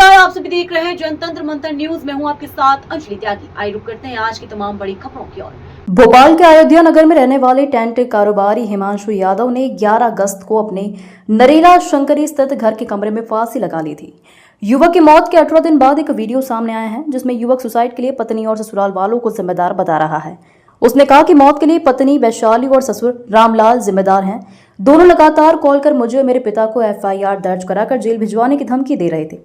नमस्कार, आप सभी देख रहे हैं जनतंत्र मंत्र न्यूज। मैं हूं आपके साथ अंजलि त्यागी। आइए रुक करते हैं आज की तमाम बड़ी खबरों की ओर। भोपाल के अयोध्या नगर में रहने वाले टेंट कारोबारी हिमांशु यादव ने 11 अगस्त को अपने नरेला शंकरी स्थित घर के कमरे में फांसी लगा ली थी। युवक की मौत के 18 दिन बाद एक वीडियो सामने आया है जिसमें युवक सुसाइड के लिए पत्नी और ससुराल वालों को जिम्मेदार बता रहा है। उसने कहा कि मौत के लिए पत्नी वैशाली और ससुर रामलाल जिम्मेदार हैं। दोनों लगातार कॉल कर मुझे और मेरे पिता को FIR दर्ज कराकर जेल भिजवाने की धमकी दे रहे थे।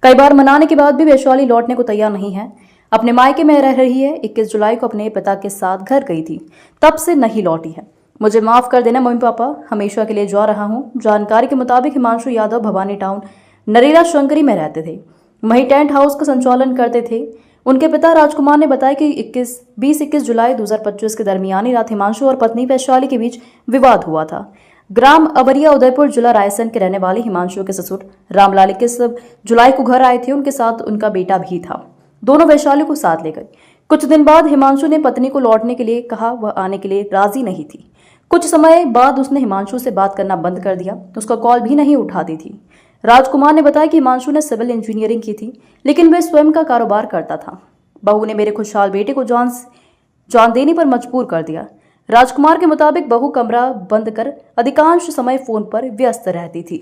कई बार मनाने के बाद भी वैशाली लौटने को तैयार नहीं है। अपने मायके में रह रही है। 21 जुलाई को अपने पिता के साथ घर गई थी, तब से नहीं लौटी है। मुझे माफ कर देना मम्मी पापा, हमेशा के लिए जा रहा हूँ। जानकारी के मुताबिक हिमांशु यादव भवानी टाउन नरेला शंकरी में रहते थे, वहीं टेंट हाउस का संचालन करते थे। उनके पिता राजकुमार ने बताया कि 20-21 जुलाई 2025 के दरमियानी रात हिमांशु और पत्नी वैशाली के बीच विवाद हुआ था। ग्राम अवरिया उदयपुर जिला रायसेन के रहने वाले हिमांशु के ससुर रामलाल 21 जुलाई को घर आए थे। उनके साथ उनका बेटा भी था। दोनों वैशाली को साथ ले गए। कुछ दिन बाद हिमांशु ने पत्नी को लौटने के लिए कहा, वह आने के लिए राजी नहीं थी। कुछ समय बाद उसने हिमांशु से बात करना बंद कर दिया, उसका कॉल भी नहीं उठाती थी। राजकुमार ने बताया कि हिमांशु ने सिविल इंजीनियरिंग की थी, लेकिन वह स्वयं का कारोबार करता था। बहू ने मेरे खुशहाल बेटे को जान देने पर मजबूर कर दिया। राजकुमार के मुताबिक बहू कमरा बंद कर अधिकांश समय फोन पर व्यस्त रहती थी।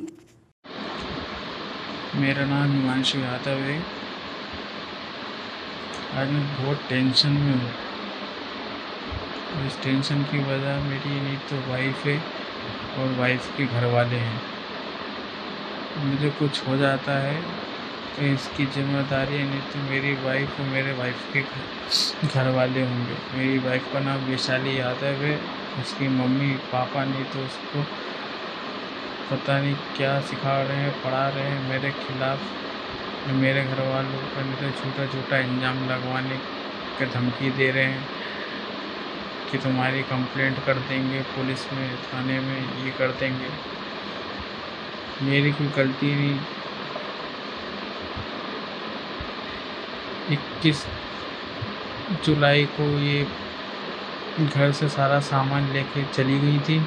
मेरा नाम हिमांशु यादव है। आज मैं बहुत टेंशन में हूँ। इस टेंशन की वजह मेरी नहीं तो वाइफ है और वाइफ के घर वाले हैं। मुझे कुछ हो जाता है तो इसकी जिम्मेदारी नहीं तो मेरी वाइफ और मेरे वाइफ के घर वाले होंगे। मेरी वाइफ का नाम वैशाली यादव है। उसकी मम्मी पापा नहीं तो उसको पता नहीं क्या सिखा रहे हैं, पढ़ा रहे हैं मेरे खिलाफ। मेरे घर वालों का नहीं तो छोटा छोटा इल्ज़ाम लगवाने की धमकी दे रहे हैं कि तुम्हारी कंप्लेंट कर देंगे पुलिस में, थाने में, ये कर देंगे। मेरी कोई गलती नहीं। 21 जुलाई को ये घर से सारा सामान लेके चली गई थी।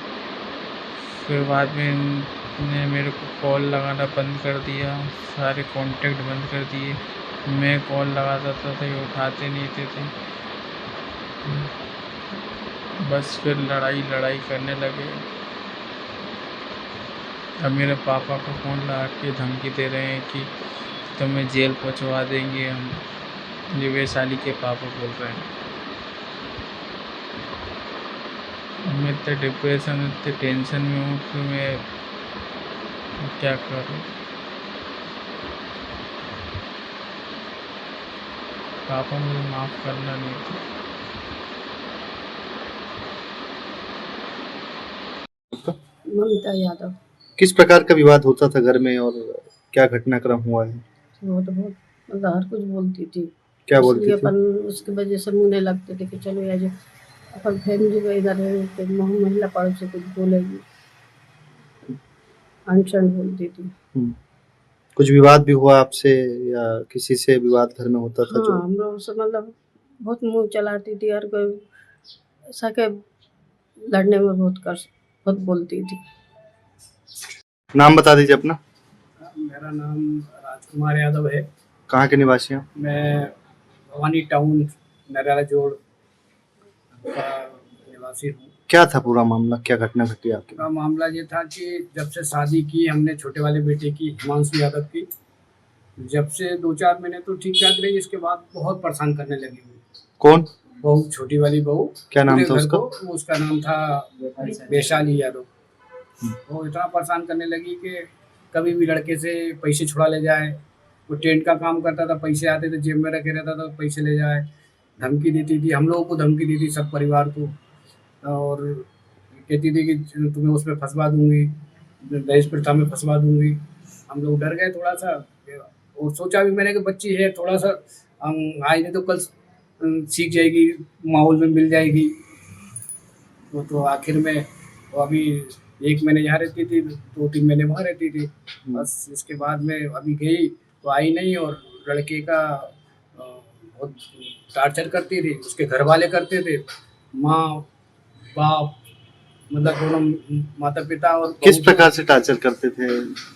फिर बाद में इन्होंने मेरे को कॉल लगाना बंद कर दिया, सारे कांटेक्ट बंद कर दिए। मैं कॉल लगाता था ये उठाते नहीं थे। बस फिर लड़ाई करने लगे। अब मेरे पापा को फ़ोन लगा के धमकी दे रहे हैं कि तुम्हें जेल पहुंचवा देंगे हम। ये वैशाली के पापा बोल रहे हैं। मैं इतने डिप्रेशन, इतने टेंशन में हूँ कि मैं क्या करूँ। पापा मुझे माफ़ करना नहीं था। ममता यादव। किस प्रकार का विवाद होता था घर में और क्या घटनाक्रम हुआ है? वो तो बहुत मतलब हर कुछ बोलती थी। क्या बोलती इसलिए थी? अपन उसकी वजह से मुँह नहीं लगते थे कि चलो यार अपन फैमिली में इधर है तो महिला पड़ोसी कुछ बोलेगी, अनशन बोलती थी। कुछ विवाद भी हुआ आपसे या किसी से विवाद घर में होता था? हाँ, हम लोग से मतलब बहुत मुँह चलाती थी और कोई ऐसा के लड़ने में बहुत बोलती थी। नाम बता दीजिए अपना। मेरा नाम राजकुमार यादव है। कहाँ के निवासी हैं? मैं भवानी टाउन नरेला जोड़ का निवासी हूँ। क्या था पूरा मामला, क्या घटना घटी आपके? पूरा मामला ये था कि जब से शादी की हमने छोटे वाले बेटे की, हिमांशु यादव की, जब से 2-4 महीने तो ठीक ठाक रही। इसके बाद बहुत परेशान करने लगी हुई। कौन? बहू, छोटी वाली बहू। क्या नाम था उसका? उसका नाम था वैशाली यादव। वो इतना परेशान करने लगी कि कभी भी लड़के से पैसे छुड़ा ले जाए। वो टेंट का काम करता था, पैसे आते थे जेब में रखे रहता था, पैसे ले जाए। धमकी देती थी, हम लोगों को धमकी दी थी, सब परिवार को। और कहती थी कि तुम्हें उसमें फंसवा दूंगी, दहेज प्रथा में फंसवा दूंगी। हम लोग डर गए थोड़ा सा और सोचा भी मैंने कि बच्ची है, थोड़ा सा आज नहीं तो कल सीख जाएगी, माहौल में मिल जाएगी। तो आखिर में वो अभी 1 महीने यहाँ रहती थी, 2-3 महीने वहाँ रहती थी। बस इसके बाद में अभी गई तो आई नहीं। और लड़के का बहुत टार्चर करती थी, उसके घर वाले करते थे, माँ बाप मतलब दोनों माता पिता। और किस प्रकार से टार्चर करते थे?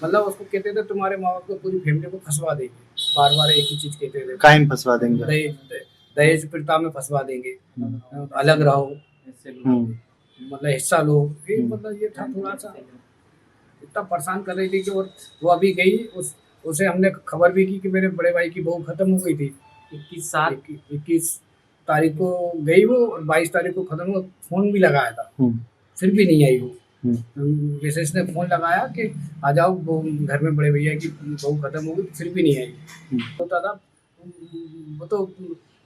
मतलब उसको कहते थे तुम्हारे माँ बाप को पूरी फैमिली को फंसवा देंगे। बार बार एक ही चीज कहते थे, कायम फंसवा देंगे। दहेज प्रथा में फंसवा देंगे, अलग रहो, मतलब हिस्सा लो, ये मतलब ये था थोड़ा सा, इतना परेशान कर रही थी कि वो अभी गई, उसे हमने खबर भी की कि मेरे बड़े भाई की बहू खत्म हो गई थी। 21 तारीख को गई वो और 22 तारीख को खत्म हुआ। फोन भी लगाया था, फिर भी नहीं आई वो। मिसेस ने फोन लगाया कि आ जाओ घर में बड़े भैया की बहू खत्म हो गई, फिर भी नहीं आई। होता था वो तो,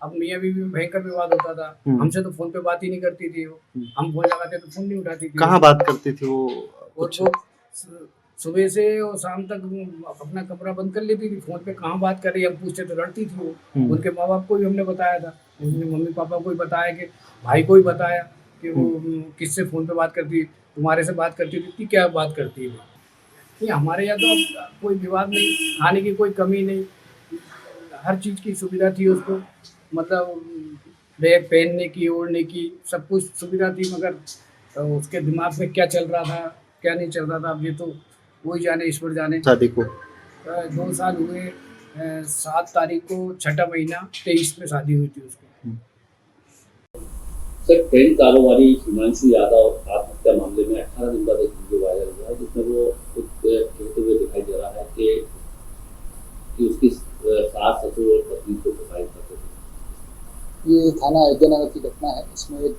अब मियाँ बीवी में भयंकर विवाद होता था। हमसे तो फोन पे बात ही नहीं करती थी वो, हम फोन लगाते तो फोन नहीं उठाती थी। कहाँ बात करती थी वो? और वो सुबह से और शाम तक अपना कमरा बंद कर लेती थी, फोन पे कहाँ बात कर रही है हम पूछते तो लड़ती थी वो। उनके माँ बाप को भी हमने बताया था, उनके मम्मी पापा को भी बताया, कि भाई को भी बताया कि वो किससे फोन पे बात करती, तुम्हारे से बात करती थी, क्या बात करती है। नहीं, हमारे यहाँ तो कोई विवाद नहीं, खाने की कोई कमी नहीं, हर चीज़ की सुविधा थी उसको, मतलब बैग पहनने की, ओढ़ने की, सब कुछ सुविधा थी। मगर उसके दिमाग में क्या चल रहा था, क्या नहीं चल रहा था, अब ये तो वही जाने, ईश्वर जाने। शादी को 2 साल हुए, 7 तारीख को 6ठा महीना 23 में शादी हुई थी उसकी। सर, टेंट कारोबारी हिमांशु यादव आत्महत्या मामले में 18 दिन बाद एक वीडियो वायरल हुआ है, जिसमें वो खुद कहते हुए दिखाई दे रहा है कि उसकी सास, ससुर और पत्नी को प्रताड़ित करते थे। ये थाना अयोध्या नगर की घटना है। इसमें एक